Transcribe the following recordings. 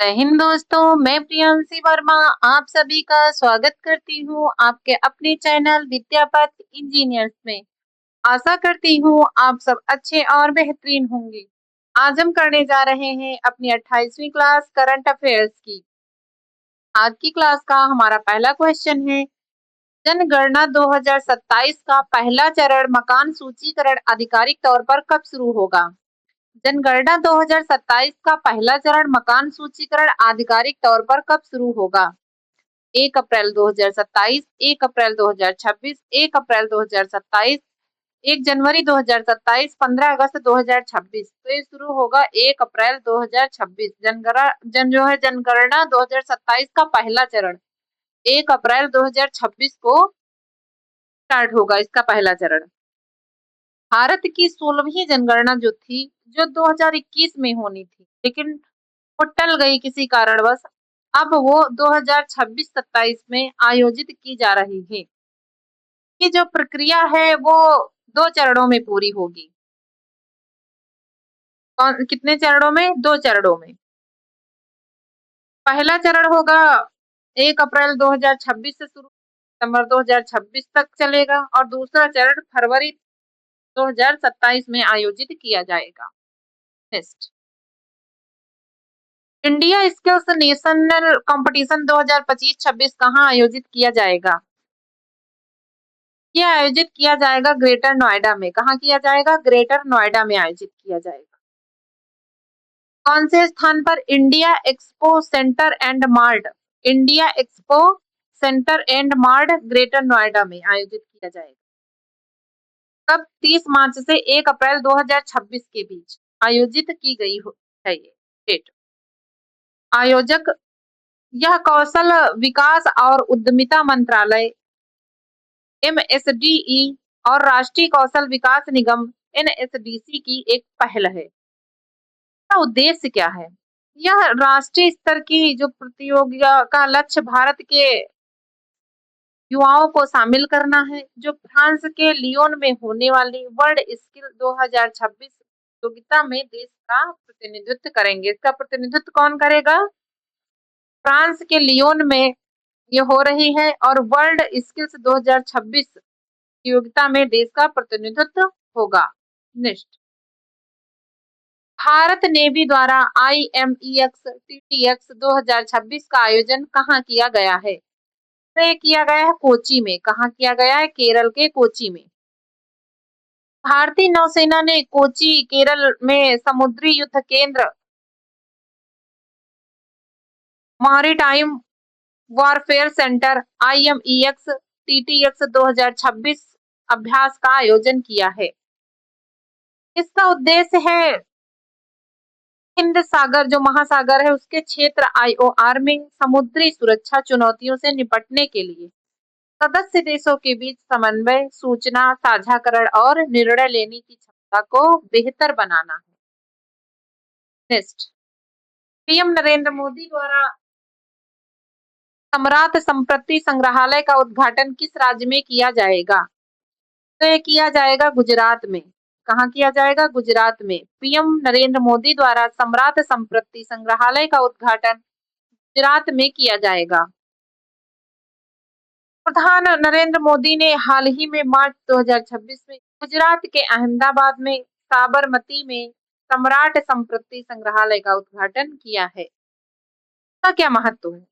जय हिंद दोस्तों, मैं प्रियांशी वर्मा आप सभी का स्वागत करती हूँ आपके अपने चैनल विद्यापथ इंजीनियर्स में। आशा करती हूँ आप सब अच्छे और बेहतरीन होंगे। आज हम करने जा रहे हैं अपनी 28वीं क्लास करंट अफेयर्स की। आज की क्लास का हमारा पहला क्वेश्चन है, जनगणना 2027 का पहला चरण मकान सूचीकरण आधिकारिक तौर पर कब शुरू होगा? जनगणना 2027 का पहला चरण मकान सूचीकरण आधिकारिक तौर पर कब शुरू होगा? 1 अप्रैल 2027, 1 अप्रैल 2026, 1 अप्रैल 2027, 1 जनवरी 2027, 15 अगस्त 2026। तो ये शुरू होगा 1 अप्रैल 2026। जनगणना 2027 का पहला चरण 1 अप्रैल 2026 को स्टार्ट होगा इसका पहला चरण। भारत की 16वीं जनगणना जो थी, जो 2021 में होनी थी, लेकिन वो टल गई किसी कारणवश। अब वो 2026-27 में आयोजित की जा रही है। ये जो प्रक्रिया है वो 2 चरणों में पूरी होगी। कौन कितने चरणों में? 2 चरणों में। पहला चरण होगा 1 अप्रैल 2026 से शुरू, सितंबर 2026 तक चलेगा और दूसरा चरण फरवरी 2027 में आयोजित किया जाएगा। Next, India skills national competition 2025-26 कहाँ आयोजित किया जाएगा? ये आयोजित किया जाएगा ग्रेटर नोएडा में। कहाँ किया जाएगा? ग्रेटर नोएडा में आयोजित किया जाएगा। कौन से स्थान पर? India expo centre and mart, India expo centre and mart greater Noida में आयोजित किया जाएगा। कब? 30 मार्च से 1 अप्रैल 2026 के बीच आयोजित की गई है ये डेट। आयोजक यह कौशल विकास और उद्यमिता मंत्रालय एमएसडीई और राष्ट्रीय कौशल विकास निगम एनएसडीसी की एक पहल है। इसका उद्देश्य क्या है? यह राष्ट्रीय स्तर की जो प्रतियोगिता का लक्ष्य भारत के युवाओं को शामिल करना है, जो फ्रांस के लियोन में होने वाली वर्ल्ड स्किल 2026 प्रतियोगिता में देश का प्रतिनिधित्व करेंगे। इसका प्रतिनिधित्व कौन करेगा? फ्रांस के लियोन में ये हो रही है और वर्ल्ड स्किल्स 2026 प्रतियोगिता में देश का प्रतिनिधित्व होगा। नेक्स्ट, भारत नेवी द्वारा IMEX TTX 2026 का आयोजन कहाँ किया गया है? तो ये किया गया है कोची में। कहाँ किया गया है? केरल के कोची में। भारतीय नौसेना ने कोची केरल में समुद्री युद्ध केंद्र maritime warfare centre IMEX TTX 2026 अभ्यास का आयोजन किया है। इसका उद्देश्य है हिंद सागर जो महासागर है उसके क्षेत्र IOR में समुद्री सुरक्षा चुनौतियों से निपटने के लिए सदस्य देशों के बीच समन्वय, सूचना साझाकरण और निर्णय लेने की क्षमता को बेहतर बनाना है। नेक्स्ट, पीएम नरेंद्र मोदी द्वारा सम्राट संपत्ति संग्रहालय का उद्घाटन किस राज्य में किया जाएगा? तो ये किया जाएगा गुजरात में। कहाँ किया जाएगा? गुजरात में। पीएम नरेंद्र मोदी द्वारा सम्राट संपत्ति संग्रहालय का उद्घाटन गुजरात में किया जाएगा। प्रधान नरेंद्र मोदी ने हाल ही में मार्च 2026 में गुजरात के अहमदाबाद में साबरमती में सम्राट संपत्ति संग्रहालय का उद्घाटन किया है। इसका क्या महत्व है?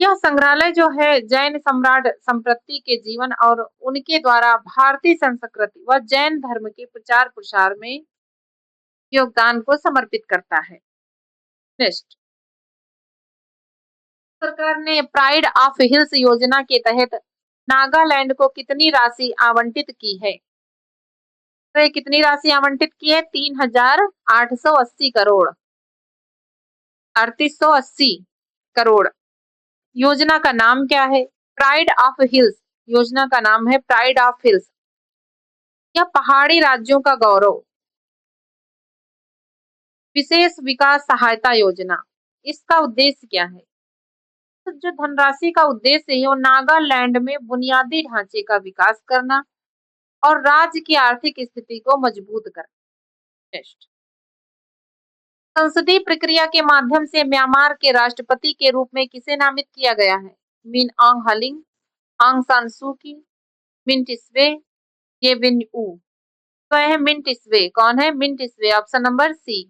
यह संग्रहालय जो है जैन सम्राट संपत्ति के जीवन और उनके द्वारा भारतीय संस्कृति व जैन धर्म के प्रचार प्रसार में योगदान को समर्पित करता है। नेक्स्ट, सरकार ने प्राइड ऑफ हिल्स योजना के तहत नागालैंड को कितनी राशि आवंटित की है? तो ये कितनी राशि आवंटित की है? 3,880 करोड़, 3880 करोड़। योजना का नाम क्या है? Pride of hills. योजना का नाम है प्राइड ऑफ हिल्स। यह पहाड़ी राज्यों का गौरव विशेष विकास सहायता योजना। इसका उद्देश्य क्या है? तो जो धनराशि का उद्देश्य है वो नागालैंड में बुनियादी ढांचे का विकास करना और राज्य की आर्थिक स्थिति को मजबूत करना। नेक्स्ट, संसदीय प्रक्रिया के माध्यम से म्यांमार के राष्ट्रपति के रूप में किसे नामित किया गया है? मिन ऑन्ग हलिंग, आंग सान सू की, मिंटिसवे, ये विन ऊ। तो है मिंटिसवे। कौन है? मिंटिसवे। ऑप्शन नंबर सी।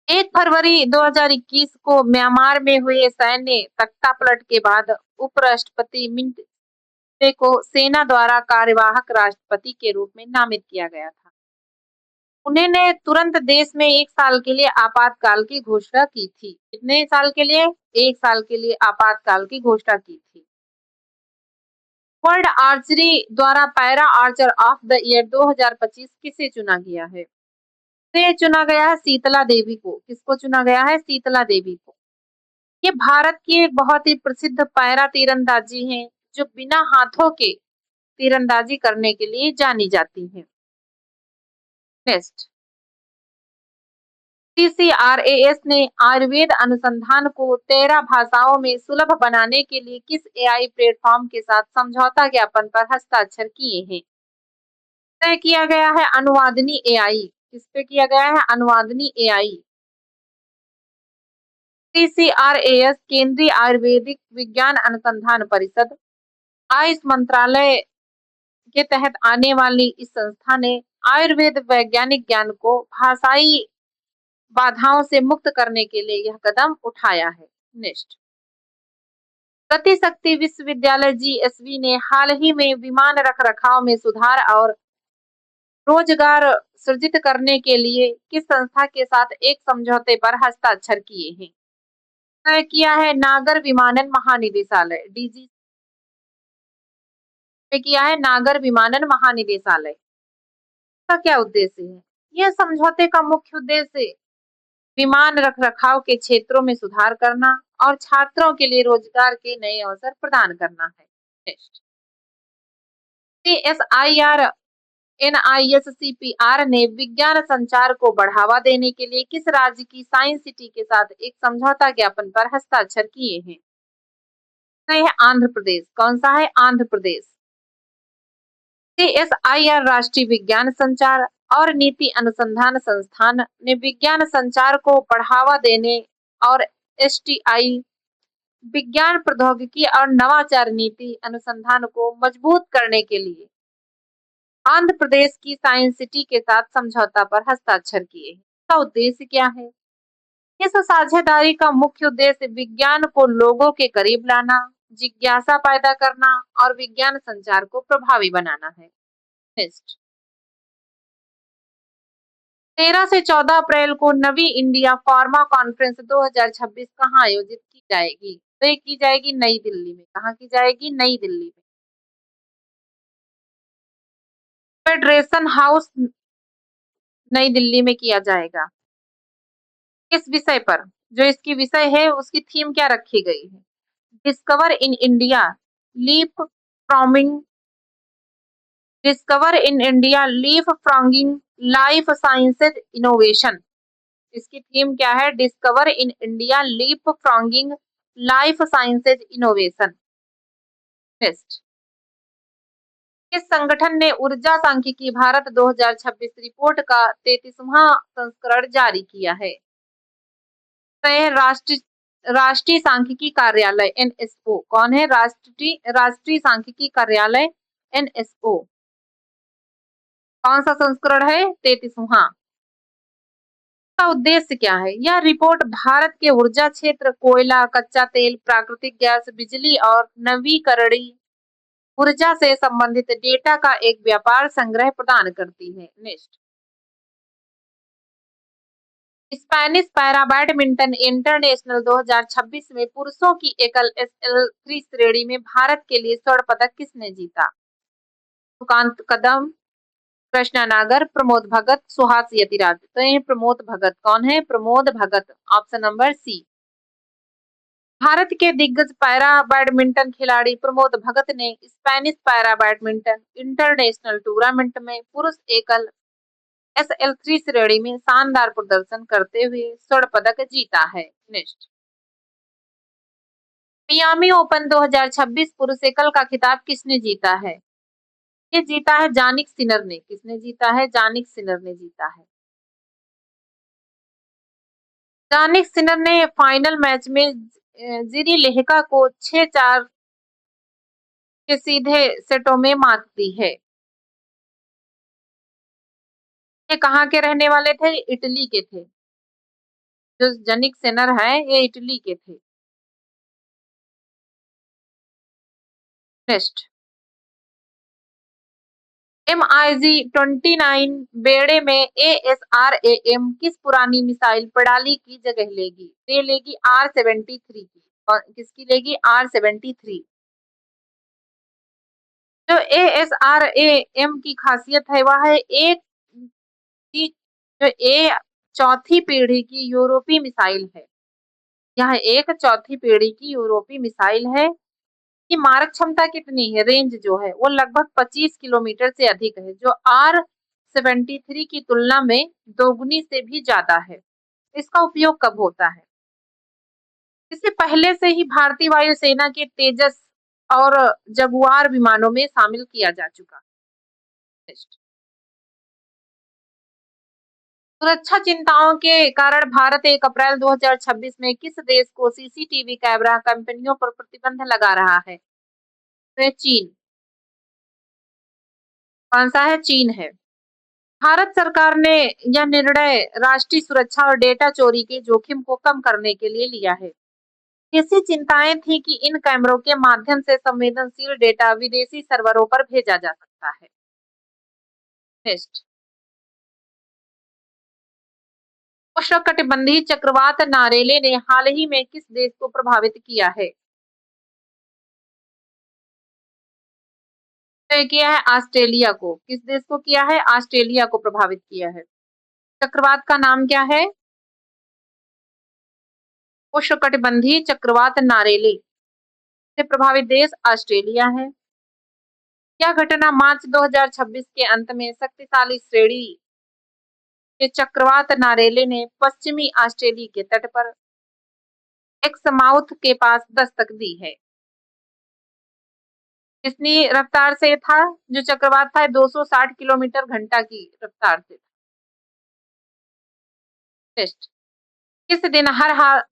1 फरवरी 2021 को म्यांमार में हुए सैन्य तख्तापलट के बाद उपराष्ट्रपति मिंटवे को सेना द्वारा कार्यवाहक राष्ट्रपति के रूप में नामित किया गया था। उन्होंने तुरंत देश में 1 साल के लिए आपातकाल की घोषणा की थी। कितने साल के लिए? 1 साल के लिए आपातकाल की घोषणा की थी। वर्ल्ड आर्चरी द्वारा para Archer of the year 2025 किसे चुना गया है? तो चुना गया है शीतला देवी को। किसको चुना गया है? शीतला देवी को। ये भारत की एक बहुत ही प्रसिद्ध पैरा तीरंदाजी हैं, जो बिना हाथों के तीरंदाजी करने के लिए जानी जाती हैं। नेक्स्ट, CCRAS ने आयुर्वेद अनुसंधान को 13 भाषाओं में सुलभ बनाने के लिए किस AI प्लेटफॉर्म के साथ समझौता ज्ञापन पर हस्ताक्षर किए हैं? तय किया गया है अनुवादनी AI। किस पे किया गया है? अनुवादनी AI। CCRAS केंद्रीय आयुर्वेदिक विज्ञान अनुसंधान परिषद, आयुष मंत्रालय के तहत आने वाली इस संस्था ने आयुर्वेद वैज्ञानिक ज्ञान को भाषाई बाधाओं से मुक्त करने के लिए यह कदम उठाया है। नेक्स्ट, गति शक्ति विश्वविद्यालय GSV ने हाल ही में विमान रखरखाव में सुधार और रोजगार सृजित करने के लिए किस संस्था के साथ एक समझौते पर हस्ताक्षर किए हैं? तय किया है नागर विमानन महानिदेशालय, DG ने किया है नागर विमानन महानिदेशालय। का क्या उद्देश्य है? यह समझौते का मुख्य उद्देश्य विमान रखरखाव के क्षेत्रों में सुधार करना और छात्रों के लिए रोजगार के नए अवसर प्रदान करना है। नेक्स्ट, CSIR NISCPR ने विज्ञान संचार को बढ़ावा देने के लिए किस राज्य की साइंस सिटी के साथ एक समझौता ज्ञापन पर हस्ताक्षर किए हैं? है आंध्र प्रदेश। कौन सा है? आंध्र प्रदेश। CSIR राष्ट्रीय विज्ञान संचार और नीति अनुसंधान संस्थान ने विज्ञान संचार को बढ़ावा देने और STI विज्ञान प्रौद्योगिकी और नवाचार नीति अनुसंधान को मजबूत करने के लिए आंध्र प्रदेश की साइंस सिटी के साथ समझौता पर हस्ताक्षर किए। इसका उद्देश्य क्या है? इस साझेदारी का मुख्य उद्देश्य विज्ञान को लोगों के करीब लाना, जिज्ञासा पैदा करना और विज्ञान संचार को प्रभावी बनाना है। नेक्स्ट, 13 से 14 अप्रैल को नवी इंडिया फार्मा कॉन्फ्रेंस 2026 कहाँ आयोजित की जाएगी? तो ये की जाएगी नई दिल्ली में। कहाँ की जाएगी? नई दिल्ली में। फेडरेशन हाउस नई दिल्ली में किया जाएगा। किस विषय पर? जो इसकी विषय है उसकी थीम क्या रखी गई है? Discover in India leapfrogging, discover in India leapfrogging life sciences innovation. इसकी थीम क्या है? Discover in India leapfrogging life sciences innovation. Next, किस संगठन ने ऊर्जा सांख्यिकी भारत 2026 रिपोर्ट का 33वां संस्करण जारी किया है? राष्ट्रीय सांख्यिकी कार्यालय NSO। कौन है? राष्ट्रीय सांख्यिकी कार्यालय NSO। कौन सा संस्करण है? 33वां। का उद्देश्य क्या है? यह रिपोर्ट भारत के ऊर्जा क्षेत्र, कोयला, कच्चा तेल, प्राकृतिक गैस, बिजली और नवीकरणीय ऊर्जा से संबंधित डेटा का एक व्यापार संग्रह प्रदान करती है। Next, Spanish para badminton international 2026 में पुरुषों की एकल SL3 श्रेणी में भारत के लिए स्वर्ण पदक किसने जीता? सुकांत कदम, कृष्णा नागर, प्रमोद भगत, सुहास यतिराज। तो ये प्रमोद भगत। कौन है? Pramod Bhagat. Option number C. Bharat के दिग्गज पैरा बैडमिंटन खिलाड़ी प्रमोद भगत ने Spanish para badminton international tournament में पुरुष एकल SL3 श्रेणी में शानदार प्रदर्शन करते हुए स्वर्ण पदक जीता है। नेक्स्ट, मियामी ओपन 2026 पुरुष एकल का खिताब किसने जीता है? ये जीता है जानिक सिनर ने। किसने जीता है? जानिक सिनर ने जीता है। यानिक सिनर ने फाइनल मैच में जिरी लेहका को 6-4 के सीधे सेटों में मात दी है। ये कहाँ के रहने वाले थे? इटली के थे। जो जनिक सिनर है ये इटली के थे। नेक्स्ट, MiG-29 बेड़े में ASRAM किस पुरानी मिसाइल प्रणाली की जगह लेगी? ये लेगी R-73 की। और किसकी लेगी? R-73। जो ASRAM की खासियत है वह है एक की जो ए चौथी पीढ़ी की यूरोपीय मिसाइल है। यह एक चौथी पीढ़ी की यूरोपीय मिसाइल है। की मारक क्षमता कितनी है? रेंज जो है वो लगभग 25 किलोमीटर से अधिक है, जो R-73 की तुलना में दोगुनी से भी ज्यादा है। इसका उपयोग कब होता है? इसे पहले से ही भारतीय वायुसेना के तेजस और जगुआर विमानों में शामिल किया जा चुका है। सुरक्षा चिंताओं के कारण भारत 1 अप्रैल 2026 में किस देश को सीसीटीवी कैमरा कंपनियों पर प्रतिबंध लगा रहा है? तो ये चीन। कौन सा है? चीन है। भारत सरकार ने यह निर्णय राष्ट्रीय सुरक्षा और डेटा चोरी के जोखिम को कम करने के लिए लिया है। ऐसी चिंताएं थी कि इन कैमरों के माध्यम से संवेदनशील डेटा विदेशी सर्वरों पर भेजा जा सकता है। नेक्स्ट, उष्णकटिबंधीय चक्रवात नारेले ने हाल ही में किस देश को प्रभावित किया है? तय किया है ऑस्ट्रेलिया को। किस देश को किया है? ऑस्ट्रेलिया को प्रभावित किया है। चक्रवात का नाम क्या है? उष्णकटिबंधीय चक्रवात नारेले से प्रभावित देश ऑस्ट्रेलिया है। यह घटना मार्च 2026 के अंत में शक्तिशाली श्रेणी के चक्रवात नारेले ने पश्चिमी ऑस्ट्रेलिया के तट पर एक्समाउथ के पास दस्तक दी है। कितनी रफ्तार से था? जो चक्रवात था 260 किलोमीटर घंटा की रफ्तार से। टेस्ट, किस दिन हर हाल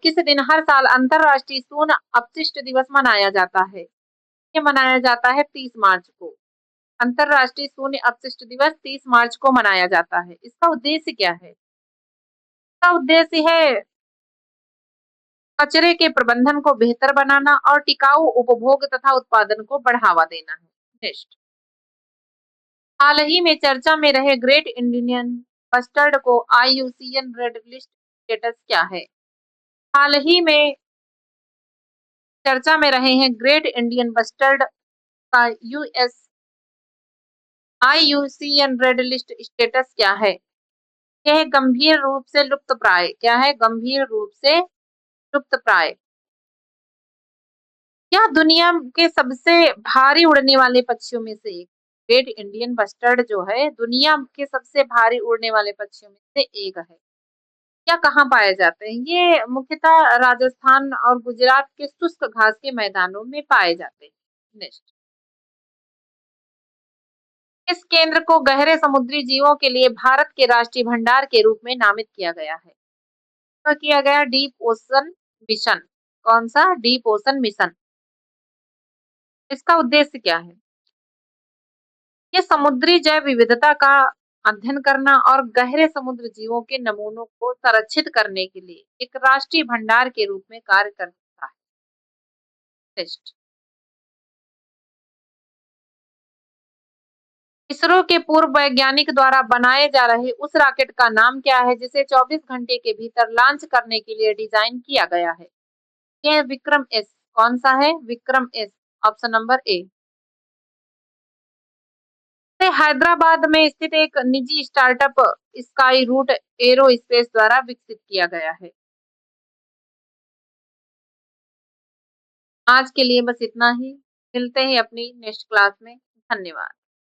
किस दिन हर साल अंतरराष्ट्रीय शून्य अपशिष्ट दिवस मनाया जाता है? ये मनाया जाता है 30 मार्च को। अंतरराष्ट्रीय शून्य अपशिष्ट दिवस 30 मार्च को मनाया जाता है। इसका उद्देश्य क्या है? इसका उद्देश्य है कचरे के प्रबंधन को बेहतर बनाना और टिकाऊ उपभोग तथा उत्पादन को बढ़ावा देना है। नेक्स्ट, हाल ही में चर्चा में रहे ग्रेट इंडियन बस्टर्ड को IUCN रेड लिस्ट स्टेटस क्या है? हाल ही में चर्चा में रहे हैं ग्रेट इंडियन बस्टर्ड का IUCN रेड लिस्ट स्टेटस क्या है? यह गंभीर रूप से लुप्तप्राय। क्या है? गंभीर रूप से लुप्तप्राय। यह दुनिया के सबसे भारी उड़ने वाले पक्षियों में से एक। ग्रेट इंडियन बस्टर्ड जो है दुनिया के सबसे भारी उड़ने वाले पक्षियों में से एक है। क्या कहाँ पाए जाते हैं? ये मुख्यतः राजस्थान और गुजरात के शुष्क घास के मैदानों में पाए जाते हैं। नेक्स्ट, इस केंद्र को गहरे समुद्री जीवों के लिए भारत के राष्ट्रीय भंडार के रूप में नामित किया गया है। तो किया गया डीप ओशन मिशन। कौन सा? Deep ocean mission. इसका उद्देश्य क्या है? ये समुद्री जैव विविधता का अध्ययन करना और गहरे समुद्र जीवों के नमूनों को संरक्षित करने के लिए एक राष्ट्रीय भंडार के रूप में कार्य करता है। टेस्ट, इसरो के पूर्व वैज्ञानिक द्वारा बनाए जा रहे उस रॉकेट का नाम क्या है जिसे 24 घंटे के भीतर लॉन्च करने के लिए डिजाइन किया गया है? यह विक्रम एस। कौन सा है? Vikram S. Option number A. Hyderabad में स्थित एक निजी स्टार्टअप स्काई रूट एरोस्पेस द्वारा विकसित किया गया है। आज के लिए बस इतना ही। मिलते हैं अपनी नेक्स्ट क्लास में। धन्यवाद।